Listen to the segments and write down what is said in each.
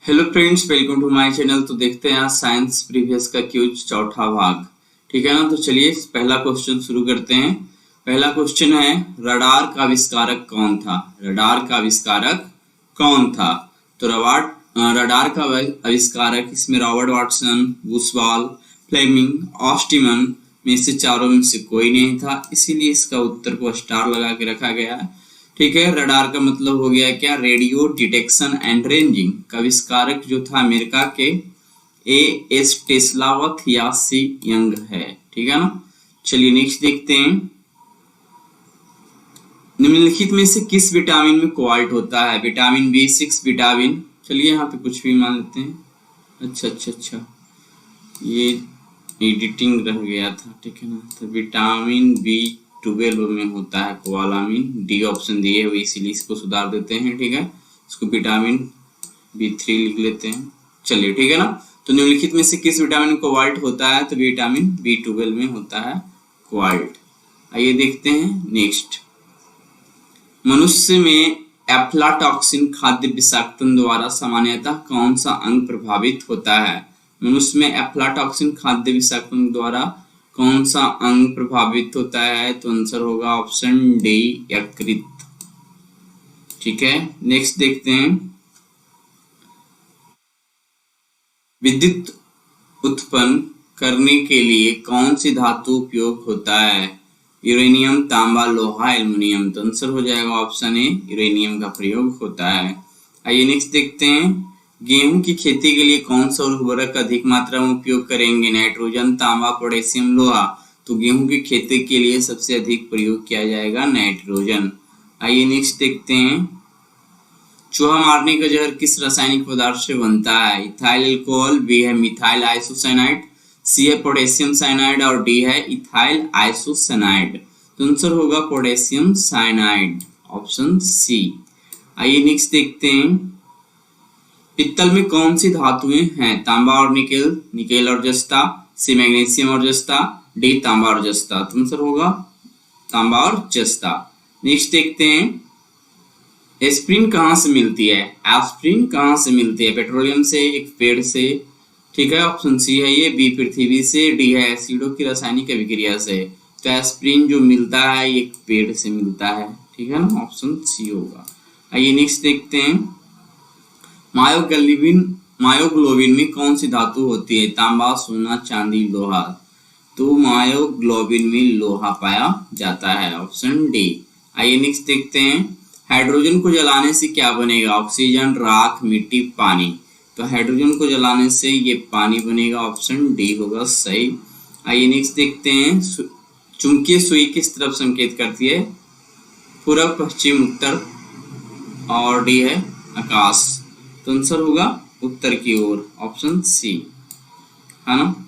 Hello friends, welcome to my channel. तो देखते हैं आज साइंस प्रीवियस का क्यूज चौथा भाग। ठीक है ना। तो चलिए पहला क्वेश्चन शुरू करते हैं। पहला क्वेश्चन है, रडार का आविष्कारक कौन था? रडार का आविष्कारक कौन था? तो रडार का आविष्कारक इसमें रॉबर्ट वाटसन, बुशवाल, फ्लेमिंग, ऑस्टिमन में से चारों में से कोई नहीं था, इसीलिए इसका उत्तर को स्टार लगा के रखा गया है। ठीक है। रडार का मतलब हो गया क्या? रेडियो डिटेक्शन एंड रेंजिंग का आविष्कारक जो था अमेरिका के A.S. टेस्ला व थियासी यंग है। ठीक है ना। चलिए नेक्स्ट देखते हैं। निम्नलिखित में से किस विटामिन में कोबाल्ट होता है? विटामिन B6, विटामिन, चलिए यहाँ पे कुछ भी मान लेते हैं। अच्छा, ये एडिटिंग रह गया था। ठीक है ना। तो विटामिन B12 में होता है कोबालामिन, डी ऑप्शन दिए हुए, इसीलिए इसको सुधार देते हैं। ठीक है। इसको विटामिन B3 लिख लेते हैं। चलिए ठीक है ना। तो निम्नलिखित में से किस विटामिन में कोबाल्ट होता है? तो विटामिन B12 में होता है कोबाल्ट। आइए देखते हैं नेक्स्ट। मनुष्य में एफ्लाटॉक्सिन खाद्य विषाक्तन द्वारा सामान्यतः कौन सा अंग प्रभावित होता है? मनुष्य में एफ्लाटॉक्सिन खाद्य विषाक्तन द्वारा कौन सा अंग प्रभावित होता है? तो आंसर होगा ऑप्शन डी, यकृत। ठीक है। नेक्स्ट देखते हैं। विद्युत उत्पन्न करने के लिए कौन सी धातु उपयोग होता है? यूरेनियम, तांबा, लोहा, एल्युमिनियम। तो आंसर हो जाएगा ऑप्शन ए, यूरेनियम का प्रयोग होता है। आइए नेक्स्ट देखते हैं। गेहूं की खेती के लिए कौन सा उर्वरक अधिक मात्रा में उपयोग करेंगे? नाइट्रोजन, तांबा, पोटेशियम, लोहा। तो गेहूं की खेती के लिए सबसे अधिक प्रयोग किया जाएगा नाइट्रोजन। आइए नेक्स्ट देखते हैं। चूहा मारने का जहर किस रासायनिक पदार्थ से बनता है? इथाइल अल्कोहल, बी है मिथाइल आइसोसाइनाइड, सी है पोटेशियम साइनाइड और डी है इथाइल आइसोसाइनाइड। तो आंसर होगा पोटेशियम साइनाइड, ऑप्शन सी। आइए नेक्स्ट देखते हैं। पित्तल में कौन सी धातुएं हैं? तांबा और निकेल, निकेल और जस्ता, सी मैग्नीशियम और जस्ता, डी तांबा और जस्ता। तो आंसर होगा तांबा और जस्ता। नेक्स्ट देखते हैं। एस्प्रिन कहाँ से मिलती है? एस्प्रिन कहाँ से मिलती है? पेट्रोलियम से, एक पेड़ से। ठीक है, ऑप्शन सी है ये, बी पृथ्वी से, डी है एसिडों की रासायनिक अभिक्रिया से। तो एस्प्रिन जो मिलता है ये एक पेड़ से मिलता है। ठीक है ना, ऑप्शन सी होगा। आइए नेक्स्ट देखते हैं। मायोग्लोबिन में कौन सी धातु होती है? तांबा, सोना, चांदी, लोहा। तो मायोग्लोबिन में लोहा पाया जाता है, ऑप्शन डी। आइए नेक्स्ट देखते हैं। हाइड्रोजन को जलाने से क्या बनेगा? ऑक्सीजन, राख, मिट्टी, पानी। तो हाइड्रोजन को जलाने से ये पानी बनेगा, ऑप्शन डी होगा सही। आइए नेक्स्ट देखते हैं। चुंबकीय सुई किस तरफ संकेत करती है? पूर्व, पश्चिम, उत्तर, और डी है आकाश। तो आंसर होगा उत्तर की ओर, ऑप्शन सी, है ना।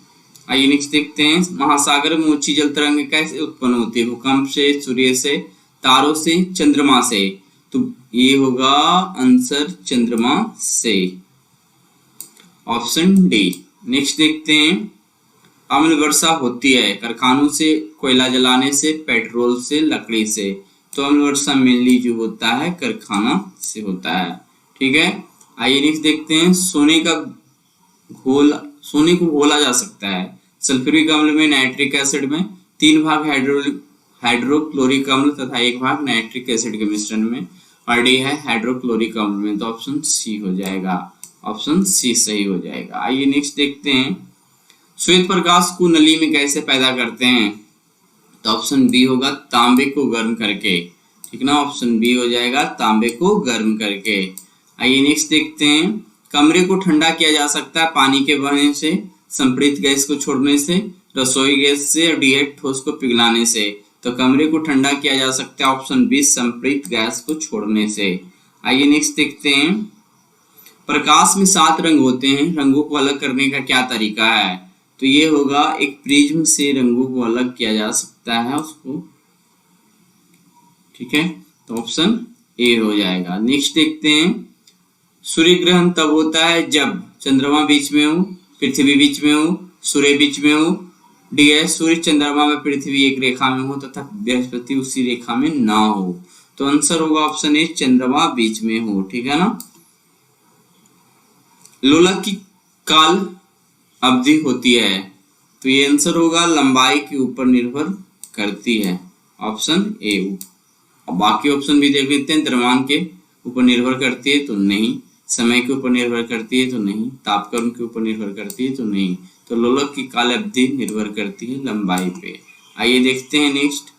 आइए नेक्स्ट देखते हैं। महासागर में ऊंची जल तरंग कैसे उत्पन्न होती है? भूकंप से, सूर्य से, तारों से, चंद्रमा से। तो ये होगा आंसर चंद्रमा से, ऑप्शन डी। नेक्स्ट देखते हैं। अम्ल वर्षा होती है कारखानों से, कोयला जलाने से, पेट्रोल से, लकड़ी से। तो अम्ल वर्षा मेनली जो होता है कारखाना से होता है। ठीक है। आइए नेक्स्ट देखते हैं। सोने को घोला जा सकता है। सल्फ्यूरिक अम्ल में, नाइट्रिक एसिड में, 3 भाग हाइड्रोक्लोरिक अम्ल तथा 1 भाग नाइट्रिक एसिड के मिश्रण में, और डी है हाइड्रोक्लोरिक अम्ल में। तो ऑप्शन सी हो जाएगा, ऑप्शन सी सही हो जाएगा। आइए नेक्स्ट देखते हैं। श्वेत प्रकाश को नली में कैसे पैदा करते हैं? तो ऑप्शन बी होगा तांबे को गर्म करके। ठीक ना, ऑप्शन बी हो जाएगा तांबे को गर्म करके। आइए नेक्स्ट देखते हैं। कमरे को ठंडा किया जा सकता है पानी के बहने से, संपृक्त गैस को छोड़ने से, रसोई गैस से, और डी है ठोस को पिघलाने से। तो कमरे को ठंडा किया जा सकता है, ऑप्शन बी, संपृक्त गैस को छोड़ने से। आइए नेक्स्ट देखते हैं। प्रकाश में 7 रंग होते हैं, रंगों को अलग करने का क्या तरीका है? तो ये होगा एक प्रिज्म से रंगों को अलग किया जा सकता है उसको। ठीक है, तो ऑप्शन ए हो जाएगा। नेक्स्ट देखते हैं। सूर्य ग्रहण तब होता है जब चंद्रमा बीच में हो, पृथ्वी बीच में हो, सूर्य बीच में हो, डी है सूर्य, चंद्रमा व पृथ्वी एक रेखा में हो तथा बृहस्पति उसी रेखा में ना हो। तो आंसर होगा ऑप्शन ए, चंद्रमा बीच में हो। ठीक है ना। लोलक की काल अवधि होती है, तो ये आंसर होगा लंबाई के ऊपर निर्भर करती है, ऑप्शन ए। और बाकी ऑप्शन भी देख लेते हैं। द्रव्यमान के ऊपर निर्भर करती है तो नहीं, समय के ऊपर निर्भर करती है तो नहीं, तापक्रम के ऊपर निर्भर करती है तो नहीं, तो लोलक की काल अवधि निर्भर करती है लंबाई पे। आइए देखते हैं नेक्स्ट।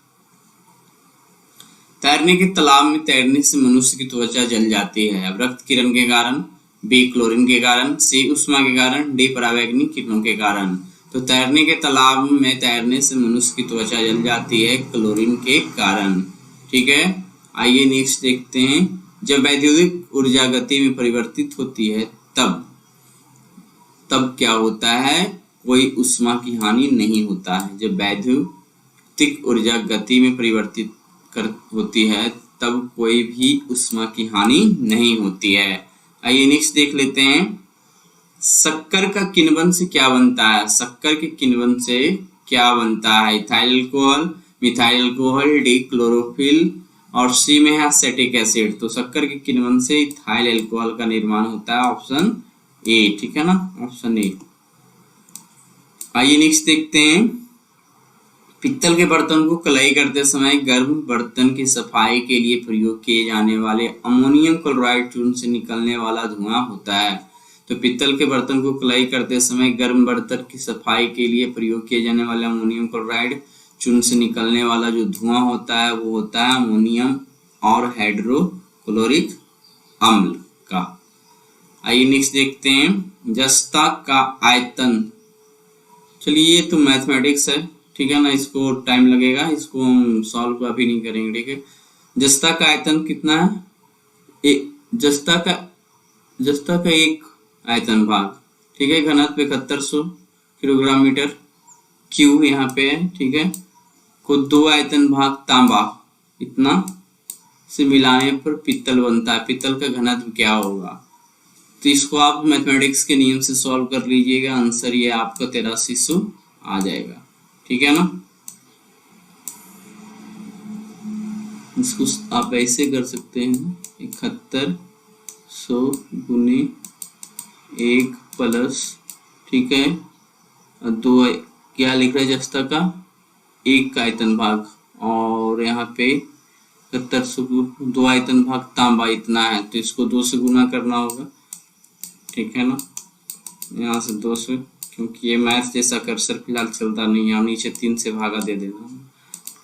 तैरने के तालाब में तैरने से मनुष्य की त्वचा जल जाती है। अब रक्त किरण के कारण, बी क्लोरीन के कारण, सी उष्मा के कारण, डी परावैंगनिक किरणों के कारण। तो तैरने के तालाब में तैरने से मनुष्य की त्वचा जल जाती है क्लोरीन के कारण। ठीक है, आइए नेक्स्ट देखते हैं। जब वैद्युतिक ऊर्जा गति में परिवर्तित होती है तब क्या होता है? कोई उष्मा की हानि नहीं होता है। जब वैद्युतिक ऊर्जा गति में परिवर्तित होती है तब कोई भी उष्मा की हानि नहीं होती है। आइए नेक्स्ट देख लेते हैं। शक्कर का किण्वन से क्या बनता है? शक्कर के किण्वन से क्या बनता है? Ethyl alcohol, methyl alcohol, D chlorophyll, और सी में है एसिटिक एसिड। तो शक्कर के किण्वन से इथाइल अल्कोहल का निर्माण होता है, ऑप्शन ए। ठीक है ना, ऑप्शन ए। आइए नेक्स्ट देखते हैं। पित्तल के बर्तन को कलाई करते समय गर्म बर्तन की सफाई के लिए प्रयोग किए जाने वाले अमोनियम क्लोराइड चूर्ण से निकलने वाला धुआं होता है। तो पित्तल के बर्तन को कलाई करते समय गर्म बर्तन की सफाई के लिए प्रयोग किए जाने वाले अमोनियम क्लोराइड चूर्ण से निकलने वाला जो धुआं होता है वो होता है अमोनियम और हाइड्रोक्लोरिक अम्ल का। आइए नेक्स्ट देखते हैं। जस्ता का आयतन, चलिए ये तो मैथमेटिक्स है, ठीक है ना, इसको टाइम लगेगा, इसको हम सॉल्व अभी नहीं करेंगे। ठीक है, जस्ता का आयतन कितना है? जस्ता का एक आयतन भाग, ठीक है, घनत्व 7100 किलोग्राम मीटर क्यू यहाँ पे है। ठीक है, को 2 आयतन भाग तांबा इतना से मिलाने पर पित्तल बनता है। पित्तल का घनत्व क्या होगा? तो इसको आप मैथमेटिक्स के नियम से सॉल्व कर लीजिएगा, आंसर ये आपका 8300 आ जाएगा। ठीक है ना, इसको आप ऐसे कर सकते हैं 7100 गुने 1 प्लस, ठीक है, और 2 क्या लिख रहा है? जस्ता का एक आयतन भाग, और यहाँ पे 7100 को 2 आयतन भाग तांबा इतना है, तो इसको 2 से गुना करना होगा। ठीक है ना, यहाँ से 2 से, क्योंकि ये मैथ जैसा कर्सर फिलहाल चलता नहीं है, नीचे 3 से भागा दे देना,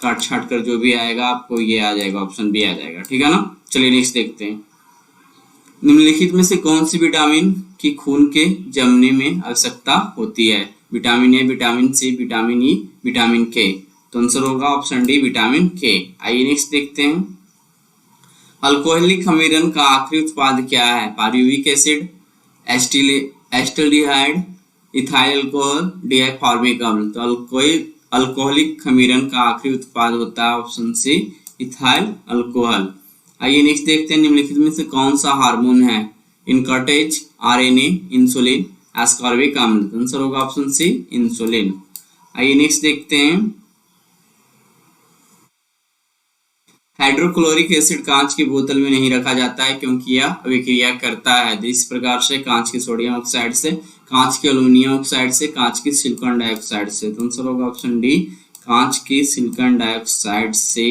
काट छाट कर जो भी आएगा आपको ये आ जाएगा, ऑप्शन बी आ जाएगा। ठीक है ना, चलिए नेक्स्ट देखते हैं। निम्नलिखित में से कौन सी विटामिन की खून के जमने में आवश्यकता होती है? Vitamin A, vitamin C, vitamin E, vitamin K. तो आंसर होगा ऑप्शन डी विटामिन के। आइए नेक्स्ट देखते हैं। अल्कोहलिक अम्लीकरण का आखिरी उत्पाद क्या है? Pyruvic acid, acetaldehyde, ethyl alcohol, डिहाइफॉर्मिक अम्ल। तो अल्कोहलिक अम्लीकरण का आखिरी उत्पाद होता है ऑप्शन सी इथाइल अल्कोहल। आइए नेक्स्ट देखते हैं। निम्नलिखित में से कौन सा हार्मोन है? इनकॉर्टेज, आरएनए, इंसुलिन, एस्कॉर्बिक अम्ल। आंसर होगा ऑप्शन सी इंसुलिन। आइए नेक्स्ट देखते हैं। हाइड्रोक्लोरिक एसिड कांच की बोतल में नहीं रखा जाता है क्योंकि यह अभिक्रिया करता है इस प्रकार से कांच की सोडियम ऑक्साइड से, कांच के एल्यूमिनियम ऑक्साइड से, कांच की सिलिकॉन डाइऑक्साइड से। तो आंसर होगा ऑप्शन डी कांच की सिलिकॉन डाइऑक्साइड से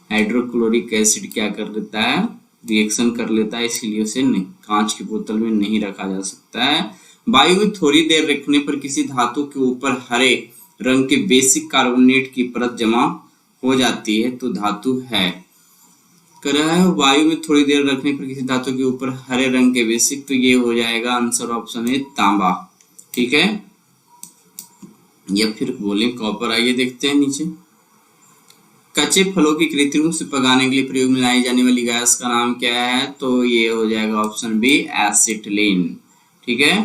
हाइड्रोक्लोरिक एसिड क्या कर लेता है? रिएक्शन कर लेता है, इसीलिए उसे कांच की बोतल में नहीं रखा जा सकता है। वायु में थोड़ी देर रखने पर किसी धातु के ऊपर हरे रंग के बेसिक कार्बोनेट की परत जमा हो जाती है तो धातु है। कर रहा है वायु में थोड़ी देर रखने पर किसी धातु के ऊपर हरे रंग के बेसिक, तो ये हो जाएगा आंसर ऑप्शन है तांबा। ठीक है, या फिर बोले कॉपर। आइए देखते हैं नीचे। कच्चे फलों की कृत्रिम रूप से पकाने के लिए प्रयोग में लाई जाने वाली गैस का नाम क्या है? तो ये हो जाएगा ऑप्शन बी एसिटिलीन। ठीक है,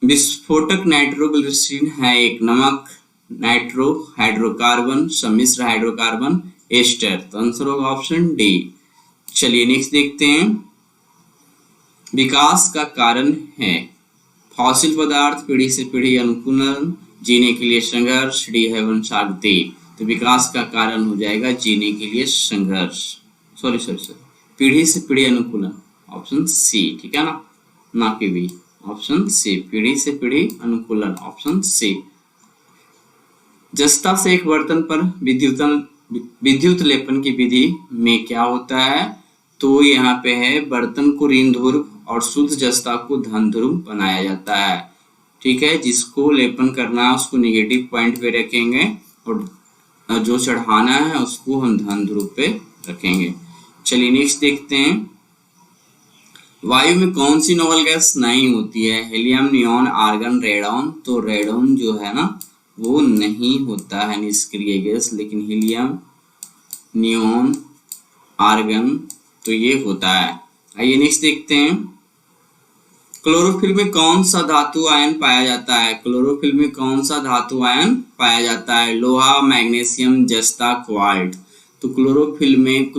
विस्फोटक नाइट्रोग्लिसरीन है एक नमक, नाइट्रो हाइड्रोकार्बन, सम्मिश्र हाइड्रोकार्बन, एस्टर। तो आंसर होगा ऑप्शन डी। चलिए नेक्स्ट देखते हैं। विकास का कारण है फॉसिल पदार्थ, पीढ़ी से पीढ़ी अनुकूलन, जीने के लिए संघर्ष, डी है वंशागति। तो विकास का कारण हो जाएगा जीने के लिए संघर्ष, सॉरी पीढ़ी से पीढ़ी अनुकूलन। ऑप्शन सी, ठीक है ना कि बी, ऑप्शन सी, पीढ़ी से पीढ़ी अनुकूलन, ऑप्शन सी। जस्ता से एक बर्तन पर विद्युत लेपन की विधि में क्या होता है, तो यहाँ पे है बर्तन को ऋण ध्रुव और शुद्ध जस्ता को धन ध्रुव बनाया जाता है, ठीक है। जिसको लेपन करना है उसको निगेटिव पॉइंट पे रखेंगे और जो चढ़ाना है उसको हम धन ध्रुव पे रखेंगे। चलिए नेक्स्ट देखते हैं, वायु में कौन सी नोबल गैस नहीं होती है, हीलियम, नियॉन, आर्गन, रेडॉन। तो रेडॉन जो है ना वो नहीं होता है निष्क्रिय गैस, लेकिन हीलियम, नियॉन, आर्गन तो ये होता है। आइए नेक्स्ट देखते हैं, क्लोरोफिल में कौन सा धातु आयन पाया जाता है, क्लोरोफिल में कौन सा धातु आयन पाया जाता है, लोहा, मैग्नीशियम, जस्ता, क्वार्ट। तो क्लोरोफिल में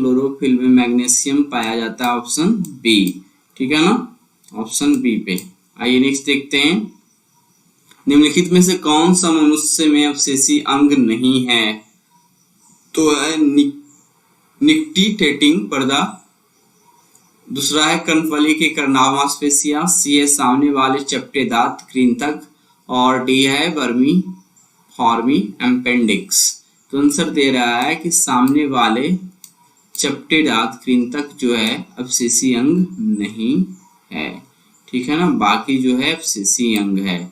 मैग्नीशियम पाया जाता है, ऑप्शन बी, ठीक है ना, ऑप्शन बी पे। आइए नेक्स्ट देखते हैं, निम्नलिखित में से कौन सा मनुष्य में अवशेषी अंग नहीं है, तो है निक्टिटेटिंग पर्दा, दूसरा है कर्णफली के कर्नाव मांसपेशियां, सी है सामने वाले चपटे दांत कृंतक, और डी है वर्मी फॉर्मी एम्पेंडिक्स। तो आंसर दे रहा है कि सामने वाले चपटे दांत कृंतक जो है अवशेषी अंग नहीं है, ठीक है ना, बाकी जो है अवशेषी अंग है।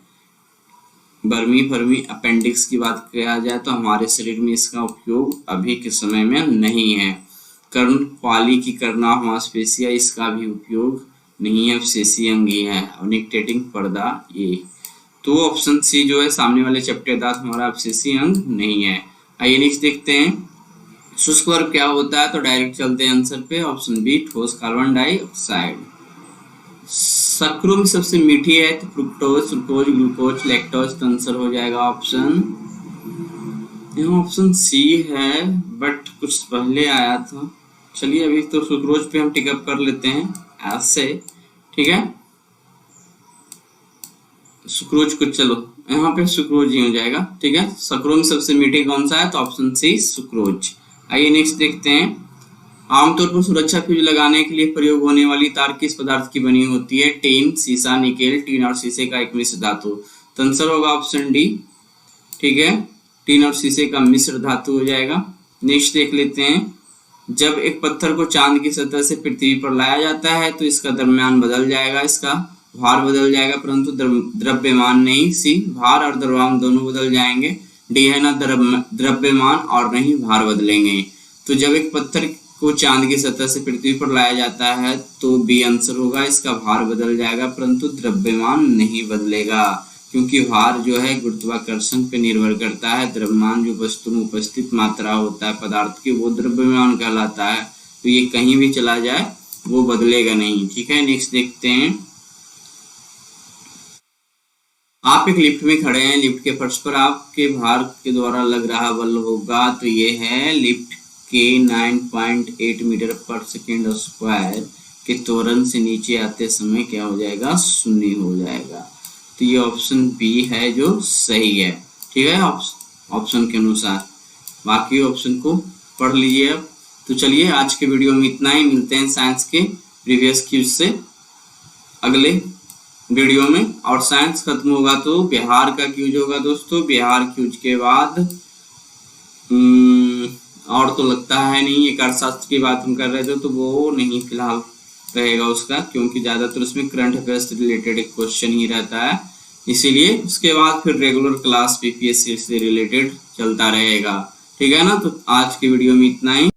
वर्मी फर्मी अपेंडिक्स की बात किया जाए तो हमारे शरीर में इसका उपयोग अभी के समय में नहीं है। कर्णपाली की कर्नाव मांसपेशियां, इसका भी उपयोग नहीं है, अवशेषी अंग ही है। और निक्टेटिंग पर्दा ये, तो ऑप्शन सी जो है सामने वाले चपटे दांत हमारा अवशेषी अंग नहीं है। आइए नेक्स्ट देखते हैं, शुष्क वर्ग क्या होता है, तो डायरेक्ट चलते हैं आंसर पे, ऑप्शन बी, ठोस कार्बन डाइऑक्साइड। शर्करों में सबसे मीठी है तो फ्रुक्टोज, सुक्रोज, ग्लूकोज, लैक्टोज। तो आंसर हो जाएगा ऑप्शन सी है, बट कुछ पहले आया था। चलिए अभी तो सुक्रोज पे हम टिकअप कर लेते हैं ऐसे, ठीक है, सुक्रोज को, चलो यहाँ पे सुक्रोज ही हो जाएगा, ठीक है। शर्करों में सबसे मीठी कौन सा है, तो ऑप्शन सी, सुक्रोज। आइए नेक्स्ट देखते हैं, आमतौर पर सुरक्षा फ्यूज लगाने के लिए प्रयोग होने वाली तार किस पदार्थ की बनी होती है, टीन, सीसा, निकेल। टीन और शीशे का एक मिश्र धातु। तो आंसर होगा ऑप्शन डी, ठीक है, टीन और शीशे का मिश्र धातु हो जाएगा। नेक्स्ट देख लेते हैं, जब एक पत्थर को चांद की सतह से पृथ्वी पर लाया जाता है तो इसका द्रव्यमान बदल जाएगा, इसका भार बदल जाएगा, परंतु द्रव्यमान नहीं। सी, भार और द्रव्यमान दोनों बदल जाएंगे। डी है ना, द्रव्यमान और नहीं भार बदलेंगे। तो जब एक पत्थर को चांद की सतह से पृथ्वी पर लाया जाता है तो बी आंसर होगा, इसका भार बदल जाएगा परंतु द्रव्यमान नहीं बदलेगा, क्योंकि भार जो है गुरुत्वाकर्षण पे निर्भर करता है। द्रव्यमान जो वस्तु में उपस्थित मात्रा होता है पदार्थ की, वो द्रव्यमान कहलाता है। तो ये कहीं भी चला जाए वो बदलेगा नहीं, ठीक है। नेक्स्ट देखते हैं, आप एक लिफ्ट में खड़े हैं, लिफ्ट के फर्श पर आपके भार के द्वारा लग रहा बल होगा, तो ये है लिफ्ट के 9.8 मीटर पर सेकेंड स्क्वायर के त्वरण से नीचे आते समय क्या हो जाएगा, शून्य हो जाएगा। तो ये ऑप्शन बी है जो सही है, ठीक है, ऑप्शन के अनुसार। बाकी ऑप्शन को पढ़ लीजिए अब। तो चलिए आज के वीडियो में इतना ही, मिलते हैं साइंस के प्रीवियस क्यूज से अगले वीडियो में। और साइंस खत्म होगा तो बिहार का क्यूज होगा दोस्तों। बिहार क्यूज के बाद और तो लगता है नहीं, एक अर्थशास्त्र की बात हम कर रहे थे तो वो नहीं फिलहाल रहेगा उसका, क्योंकि ज्यादातर उसमें करंट अफेयर्स से रिलेटेड एक क्वेश्चन ही रहता है, इसीलिए उसके बाद फिर रेगुलर क्लास बीपीएससी से रिलेटेड चलता रहेगा, ठीक है ना। तो आज की वीडियो में इतना ही।